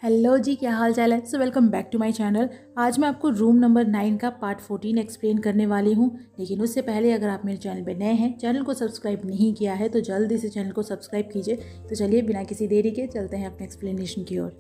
Hello जी, क्या हाल चाल है। So welcome back to my channel. आज मैं आपको रूम नंबर 9 का पार्ट 14 एक्सप्लेन करने वाली हूँ। लेकिन उससे पहले अगर आप मेरे चैनल पे नए हैं, चैनल को सब्सक्राइब नहीं किया है, तो जल्दी से चैनल को सब्सक्राइब कीजिए। तो चलिए बिना किसी देरी के चलते हैं अपने एक्सप्लेनेशन की ओर।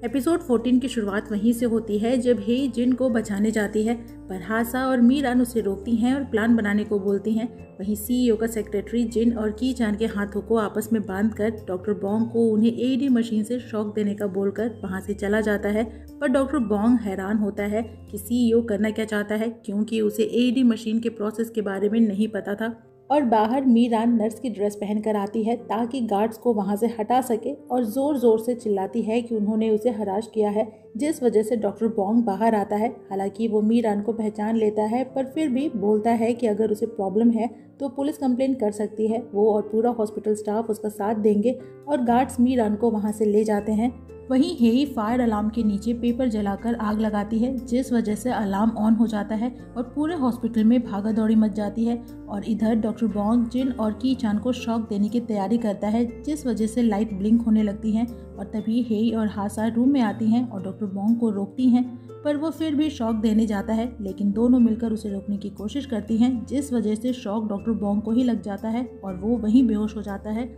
एपिसोड 14 की शुरुआत वहीं से होती है जब हेई जिन को बचाने जाती है, पर हासा और मीरान उसे रोकती हैं और प्लान बनाने को बोलती हैं। वहीं सीईओ का सेक्रेटरी जिन और की चान के हाथों को आपस में बांधकर डॉक्टर बोंग को उन्हें एईडी मशीन से शॉक देने का बोलकर वहां से चला जाता है। पर डॉक्टर बोंग हैरान होता है कि सीईओ करना क्या चाहता है, क्योंकि उसे एईडी मशीन के प्रोसेस के बारे में नहीं पता था। और बाहर मीरान नर्स की ड्रेस पहनकर आती है ताकि गार्ड्स को वहां से हटा सके और जोर जोर से चिल्लाती है कि उन्होंने उसे हराश किया है, जिस वजह से डॉक्टर बोंग बाहर आता है। हालांकि वो मीरान को पहचान लेता है, पर फिर भी बोलता है कि अगर उसे प्रॉब्लम है तो पुलिस कंप्लेंट कर सकती है। वो और पूरा हॉस्पिटल स्टाफ उसका साथ देंगे और गार्ड्स मीरान को वहां से ले जाते हैं। वहीं हेई फायर अलार्म के नीचे पेपर जलाकर आग लगाती है, जिस वजह से अलार्म ऑन हो जाता है और पूरे हॉस्पिटल में भागा दौड़ी मच जाती है। और इधर डॉक्टर बोंग जिन और की चान को शॉक देने की तैयारी करता है, जिस वजह से लाइट ब्लिंक होने लगती हैं। और तभी हेई और हासा रूम में आती हैं और डॉक्टर बोंग को रोकती हैं, पर वो फिर भी शॉक देने जाता है, लेकिन दोनों मिलकर उसे रोकने की कोशिश करती हैं, जिस वजह से शॉक डॉक्टर बोंग को ही लग जाता है और वो वहीं बेहोश हो जाता है।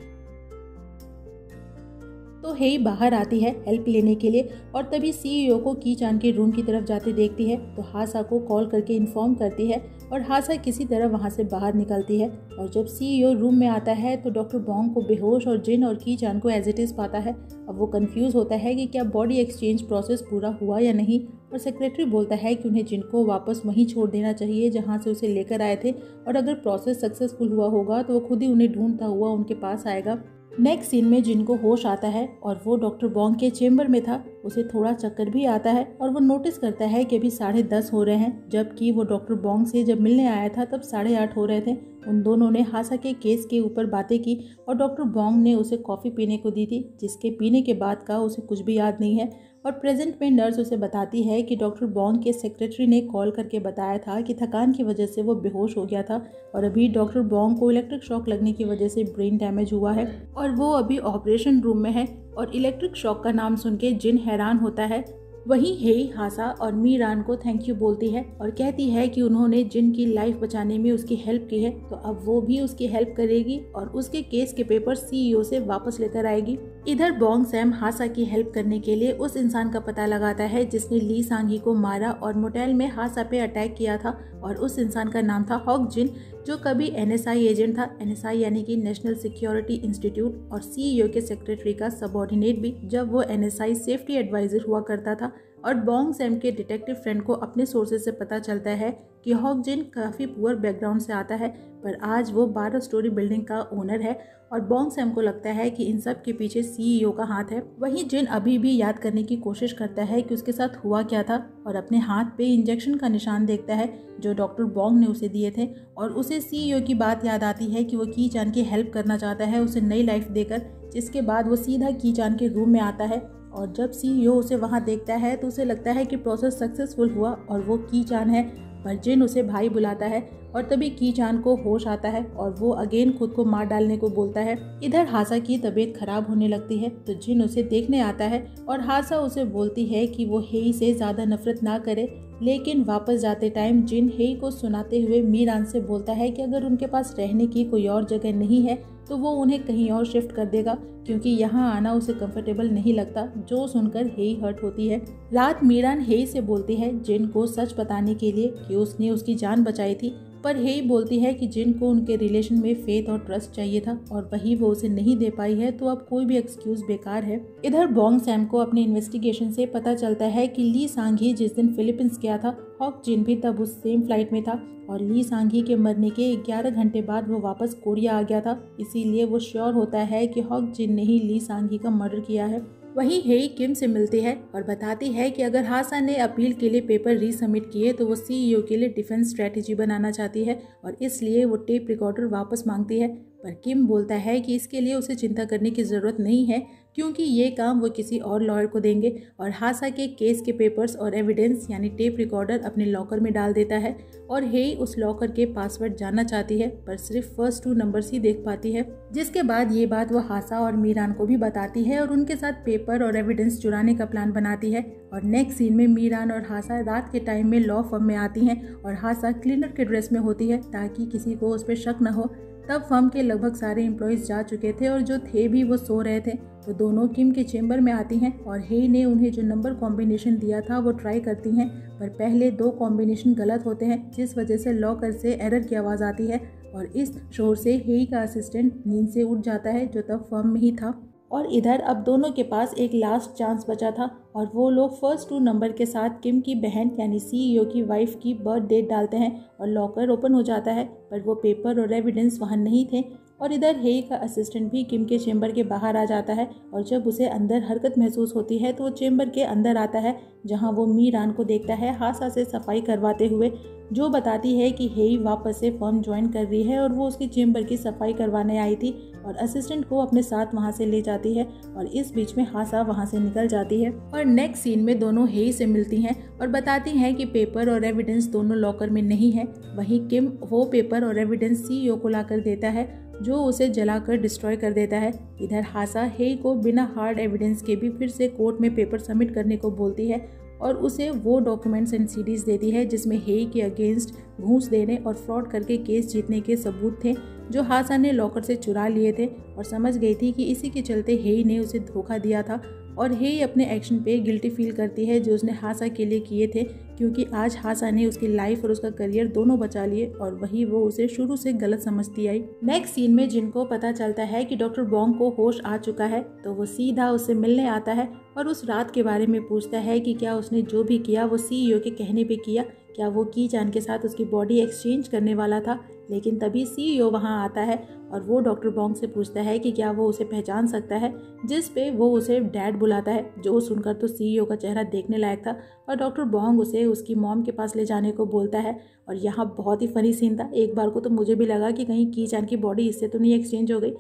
तो हेई बाहर आती है हेल्प लेने के लिए और तभी सीईओ को की चान के रूम की तरफ जाते देखती है, तो हासा को कॉल करके इन्फॉर्म करती है और हासा किसी तरह वहां से बाहर निकलती है। और जब सीईओ रूम में आता है तो डॉक्टर बोंग को बेहोश और जिन और की चान को एज इट इज पाता है। अब वो कंफ्यूज होता है कि क्या बॉडी एक्सचेंज प्रोसेस पूरा हुआ या नहीं, और सेक्रेटरी बोलता है कि उन्हें जिन को वापस वहीं छोड़ देना चाहिए जहाँ से उसे लेकर आए थे, और अगर प्रोसेस सक्सेसफुल हुआ होगा तो वो खुद ही उन्हें ढूंढता हुआ उनके पास आएगा। नेक्स्ट सीन में जिनको होश आता है और वो डॉक्टर बोंग के चेम्बर में था। उसे थोड़ा चक्कर भी आता है और वो नोटिस करता है कि अभी 10:30 हो रहे हैं, जबकि वो डॉक्टर बोंग से जब मिलने आया था तब 8:30 हो रहे थे। उन दोनों ने हासा के केस के ऊपर बातें की और डॉक्टर बोंग ने उसे कॉफ़ी पीने को दी थी, जिसके पीने के बाद का उसे कुछ भी याद नहीं है। और प्रेजेंट में नर्स उसे बताती है कि डॉक्टर बोंग के सेक्रेटरी ने कॉल करके बताया था कि थकान की वजह से वो बेहोश हो गया था और अभी डॉक्टर बोंग को इलेक्ट्रिक शॉक लगने की वजह से ब्रेन डैमेज हुआ है और वो अभी ऑपरेशन रूम में है। और इलेक्ट्रिक शॉक का नाम सुन के जिन हैरान होता है। वहीं हेई हासा और मीरान को थैंक यू बोलती है और कहती है कि उन्होंने जिन की लाइफ बचाने में उसकी हेल्प की है, तो अब वो भी उसकी हेल्प करेगी और उसके केस के पेपर सीईओ से वापस लेकर आएगी। इधर बोंग सैम हासा की हेल्प करने के लिए उस इंसान का पता लगाता है जिसने ली सांगी को मारा और मोटेल में हासा पे अटैक किया था, और उस इंसान का नाम था हॉक जिन, जो कभी एनएसआई एजेंट था। एनएसआई यानी कि नेशनल सिक्योरिटी इंस्टीट्यूट, और सीईओ के सेक्रेटरी का सबऑर्डिनेट भी, जब वो एनएसआई सेफ्टी एडवाइजर हुआ करता था। और बोंग सैम के डिटेक्टिव फ्रेंड को अपने सोर्सेज से पता चलता है कि हॉक जिन काफ़ी पुअर बैकग्राउंड से आता है, पर आज वो 12 स्टोरी बिल्डिंग का ओनर है। और बोंग सैम को लगता है कि इन सब के पीछे सीईओ का हाथ है। वहीं जिन अभी भी याद करने की कोशिश करता है कि उसके साथ हुआ क्या था, और अपने हाथ पे इंजेक्शन का निशान देखता है जो डॉक्टर बोंग ने उसे दिए थे, और उसे सीईओ की बात याद आती है कि वो की चान की हेल्प करना चाहता है उसे नई लाइफ देकर। जिसके बाद वो सीधा की चान के रूम में आता है और जब सीईओ उसे वहां देखता है तो उसे लगता है कि प्रोसेस सक्सेसफुल हुआ और वो की चान है, पर जिन उसे भाई बुलाता है। और तभी की चान को होश आता है और वो अगेन खुद को मार डालने को बोलता है। इधर हासा की तबीयत खराब होने लगती है तो जिन उसे देखने आता है और हासा उसे बोलती है कि वो हेई से ज्यादा नफरत ना करे। लेकिन वापस जाते टाइम जिन हेई को सुनाते हुए मीरान से बोलता है कि अगर उनके पास रहने की कोई और जगह नहीं है तो वो उन्हें कहीं और शिफ्ट कर देगा, क्योंकि यहाँ आना उसे कंफर्टेबल नहीं लगता, जो सुनकर हेई हर्ट होती है। रात मीरान हेई से बोलती है जिन को सच बताने के लिए कि उसने उसकी जान बचाई थी, पर हेई बोलती है कि जिन को उनके रिलेशन में फेथ और ट्रस्ट चाहिए था और वही वो उसे नहीं दे पाई है, तो अब कोई भी एक्सक्यूज बेकार है। इधर बोंग सैम को अपने इन्वेस्टिगेशन से पता चलता है कि ली सांगी जिस दिन फिलीपींस गया था, हॉक जिन भी तब उस सेम फ्लाइट में था, और ली सांगी के मरने के 11 घंटे बाद वो वापस कोरिया आ गया था। इसीलिए वो श्योर होता है कि हॉक जिन ने ही ली सांगी का मर्डर किया है। वहीं हेई किम से मिलती है और बताती है कि अगर हासा ने अपील के लिए पेपर रीसबमिट किए तो वो सीईओ के लिए डिफेंस स्ट्रेटेजी बनाना चाहती है और इसलिए वो टेप रिकॉर्डर वापस मांगती है। पर किम बोलता है कि इसके लिए उसे चिंता करने की ज़रूरत नहीं है, क्योंकि ये काम वो किसी और लॉयर को देंगे और हासा के केस के पेपर्स और एविडेंस यानी टेप रिकॉर्डर अपने लॉकर में डाल देता है और हेई उस लॉकर के पासवर्ड जानना चाहती है पर सिर्फ फर्स्ट 2 नंबर्स ही देख पाती है। जिसके बाद ये बात वो हासा और मीरान को भी बताती है और उनके साथ पेपर और एविडेंस चुराने का प्लान बनाती है। और नेक्स्ट सीन में मीरान और हासा रात के टाइम में लॉ फर्म में आती हैं और हासा क्लीनर के ड्रेस में होती है ताकि किसी को उस पर शक न हो। तब फर्म के लगभग सारे एम्प्लॉयज़ जा चुके थे और जो थे भी वो सो रहे थे। तो दोनों किम के चेंबर में आती हैं और हेई ने उन्हें जो नंबर कॉम्बिनेशन दिया था वो ट्राई करती हैं पर पहले 2 कॉम्बिनेशन गलत होते हैं जिस वजह से लॉकर से एरर की आवाज़ आती है और इस शोर से हेई का असिस्टेंट नींद से उठ जाता है जो तब फर्म में ही था। और इधर अब दोनों के पास एक लास्ट चांस बचा था और वो लोग फर्स्ट 2 नंबर के साथ किम की बहन यानी सीईओ की वाइफ की बर्थ डेट डालते हैं और लॉकर ओपन हो जाता है पर वो पेपर और एविडेंस वहाँ नहीं थे। और इधर हेई का असिस्टेंट भी किम के चेंबर के बाहर आ जाता है और जब उसे अंदर हरकत महसूस होती है तो वो चेंबर के अंदर आता है जहाँ वो मीरान को देखता है हासा से सफाई करवाते हुए, जो बताती है कि हेई वापस से फर्म ज्वाइन कर रही है और वो उसकी चेंबर की सफाई करवाने आई थी और असिस्टेंट को अपने साथ वहाँ से ले जाती है और इस बीच में हासा वहाँ से निकल जाती है। और नेक्स्ट सीन में दोनों हेई से मिलती हैं और बताती हैं कि पेपर और एविडेंस दोनों लॉकर में नहीं है। वहीं किम वो पेपर और एविडेंस सीईओ को लाकर देता है जो उसे जलाकर डिस्ट्रॉय कर देता है। इधर हासा हेई को बिना हार्ड एविडेंस के भी फिर से कोर्ट में पेपर सबमिट करने को बोलती है और उसे वो डॉक्यूमेंट्स एंड सीडीज देती है जिसमें हेई के अगेंस्ट घूस देने और फ्रॉड करके केस जीतने के सबूत थे जो हासा ने लॉकर से चुरा लिए थे और समझ गई थी कि इसी के चलते हेई ने उसे धोखा दिया था। और हेई अपने एक्शन पे गिल्टी फील करती है जो उसने हासा के लिए किए थे क्योंकि आज हासा ने उसकी लाइफ और उसका करियर दोनों बचा लिए और वही वो उसे शुरू से गलत समझती आई। नेक्स्ट सीन में जिनको पता चलता है कि डॉक्टर बॉन्ग को होश आ चुका है तो वो सीधा उससे मिलने आता है और उस रात के बारे में पूछता है कि क्या उसने जो भी किया वो सीईओ के कहने पे किया, क्या वो की जान के साथ उसकी बॉडी एक्सचेंज करने वाला था। लेकिन तभी सीईओ वहां आता है और वो डॉक्टर बॉन्ग से पूछता है कि क्या वो उसे पहचान सकता है, जिस पे वो उसे डैड बुलाता है जो सुनकर तो सीईओ का चेहरा देखने लायक था और डॉक्टर बॉन्ग उसे उसकी मॉम के पास ले जाने को बोलता है। और यहाँ बहुत ही फनी सीन था, एक बार को तो मुझे भी लगा कि कहीं की जान की बॉडी इससे तो नहीं एक्सचेंज हो गई।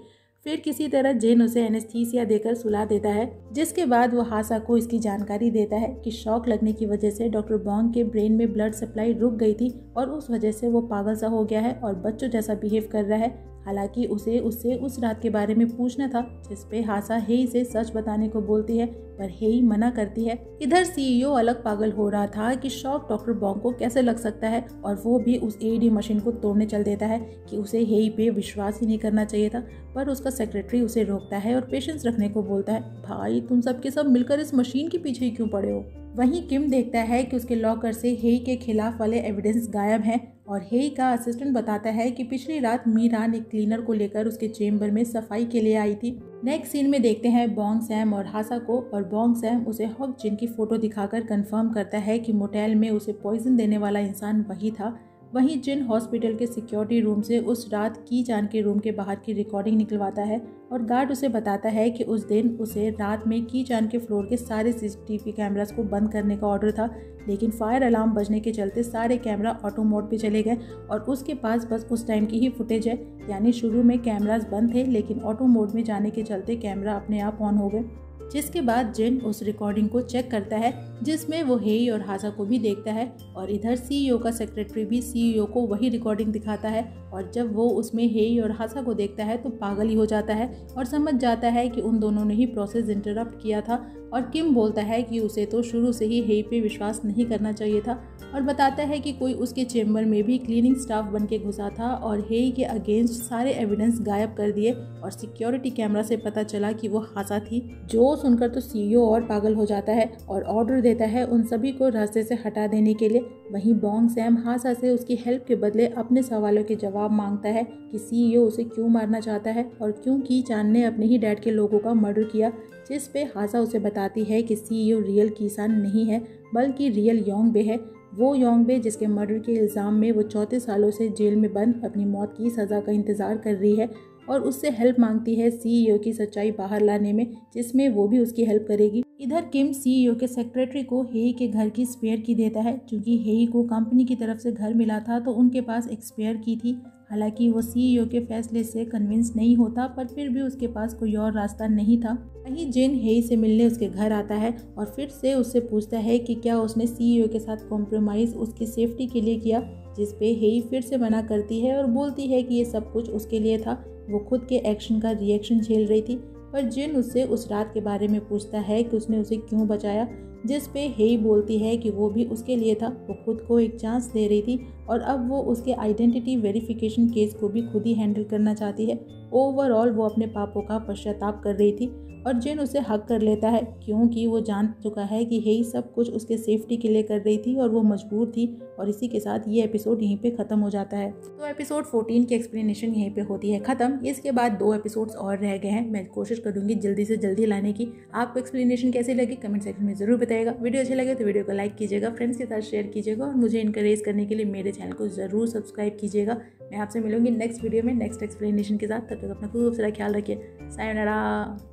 फिर किसी तरह जिन उसे एनेस्थीसिया देकर सुला देता है जिसके बाद वो हासा को इसकी जानकारी देता है कि शॉक लगने की वजह से डॉक्टर बॉन्ग के ब्रेन में ब्लड सप्लाई रुक गई थी और उस वजह से वो पागल सा हो गया है और बच्चों जैसा बिहेव कर रहा है। हालांकि उसे उससे उस रात के बारे में पूछना था जिसपे हासा हेई से सच बताने को बोलती है पर हेई मना करती है। इधर सीईओ अलग पागल हो रहा था कि शॉक डॉक्टर बॉन्ग को कैसे लग सकता है और वो भी उस एडी मशीन को तोड़ने चल देता है कि उसे हेई पे विश्वास ही नहीं करना चाहिए था। पर उसका सेक्रेटरी उसे रोकता है और पेशेंस रखने को बोलता है, भाई तुम सबके सब मिलकर इस मशीन के पीछे ही क्यों पड़े हो। वहीं किम देखता है कि उसके लॉकर से हेई के खिलाफ वाले एविडेंस गायब हैं और हेई का असिस्टेंट बताता है कि पिछली रात मीरान एक क्लीनर को लेकर उसके चेंबर में सफाई के लिए आई थी। नेक्स्ट सीन में देखते हैं बॉन्ग सैम और हासा को और बॉन्ग सैम उसे हॉक जिन की फोटो दिखाकर कंफर्म करता है कि मोटेल में उसे पॉइजन देने वाला इंसान वही था। वहीं जिन हॉस्पिटल के सिक्योरिटी रूम से उस रात की जान के रूम के बाहर की रिकॉर्डिंग निकलवाता है और गार्ड उसे बताता है कि उस दिन उसे रात में की जान के फ्लोर के सारे सीसीटीवी कैमरास को बंद करने का ऑर्डर था, लेकिन फायर अलार्म बजने के चलते सारे कैमरा ऑटो मोड पे चले गए और उसके पास बस उस टाइम की ही फुटेज है। यानी शुरू में कैमरास बंद थे लेकिन ऑटो मोड में जाने के चलते कैमरा अपने आप ऑन हो गए। जिसके बाद जिन उस रिकॉर्डिंग को चेक करता है जिसमें वो हेई और हासा को भी देखता है और इधर सीईओ का सेक्रेटरी भी सीईओ को वही रिकॉर्डिंग दिखाता है और जब वो उसमें हेई और हासा को देखता है तो पागल ही हो जाता है और समझ जाता है कि उन दोनों ने ही प्रोसेस इंटरप्ट किया था। और किम बोलता है कि उसे तो शुरू से ही हेई पे विश्वास नहीं करना चाहिए था और बताता है कि कोई उसके चेम्बर में भी क्लीनिंग स्टाफ बन के घुसा था और हेई के अगेंस्ट सारे एविडेंस गायब कर दिए और सिक्योरिटी कैमरा से पता चला कि वो हासा थी। जो सुनकर तो सीईओ और पागल हो जाता है और ऑर्डर देता है उन सभी को रास्ते से हटा देने के लिए। वहीं बॉन्ग सैम हासा से उसकी हेल्प के बदले अपने सवालों के जवाब मांगता है कि सीईओ उसे क्यों मारना चाहता है और क्यों की चान ने अपने ही डैड के लोगों का मर्डर किया, जिस पे हासा उसे बताती है कि सीईओ रियल कीसान नहीं है बल्कि रियल योंगबे है, वो योंगबे जिसके मर्डर के इल्ज़ाम में वो 34 सालों से जेल में बंद अपनी मौत की सज़ा का इंतज़ार कर रही है और उससे हेल्प मांगती है सीईओ की सच्चाई बाहर लाने में, जिसमें वो भी उसकी हेल्प करेगी। इधर किम सीईओ के सेक्रेटरी को हेई के घर की स्पेयर की देता है क्योंकि हेई को कंपनी की तरफ से घर मिला था तो उनके पास एक स्पेयर की थी हालांकि वो सीईओ के फैसले से कन्विंस नहीं होता, पर फिर भी उसके पास कोई और रास्ता नहीं था। वहीं जिन हेई से मिलने उसके घर आता है और फिर से उससे पूछता है कि क्या उसने सीईओ के साथ कॉम्प्रोमाइज़ उसकी सेफ्टी के लिए किया, जिस पे हेई फिर से मना करती है और बोलती है कि ये सब कुछ उसके लिए था, वो खुद के एक्शन का रिएक्शन झेल रही थी। पर जिन उससे उस रात के बारे में पूछता है कि उसने उसे क्यों बचाया, जिस पे हेई बोलती है कि वो भी उसके लिए था, वो खुद को एक चांस दे रही थी और अब वो उसके आइडेंटिटी वेरिफिकेशन केस को भी खुद ही हैंडल करना चाहती है। ओवरऑल वो अपने पापों का पश्चाताप कर रही थी और जिन उसे हक कर लेता है क्योंकि वो जान चुका है कि हेई सब कुछ उसके सेफ्टी के लिए कर रही थी और वो मजबूर थी। और इसी के साथ ये एपिसोड यहीं पे ख़त्म हो जाता है। तो एपिसोड 14 की एक्सप्लेनेशन यहीं पे होती है ख़त्म। इसके बाद 2 एपिसोड्स और रह गए हैं। मैं कोशिश करूँगी जल्दी से जल्दी लाने की। आपको एक्सप्लेनेशन कैसी लगी कमेंट सेक्शन में ज़रूर बताइएगा। वीडियो अच्छी लगे तो वीडियो को लाइक कीजिएगा, फ्रेंड्स के साथ शेयर कीजिएगा और मुझे इनकरेज करने के लिए मेरे चैनल को ज़रूर सब्सक्राइब कीजिएगा। मैं आपसे मिलूंगी नेक्स्ट वीडियो में नेक्स्ट एक्सप्लेनेशन के साथ। तब तक अपना खूब सारा ख्याल रखिए। सायोनारा।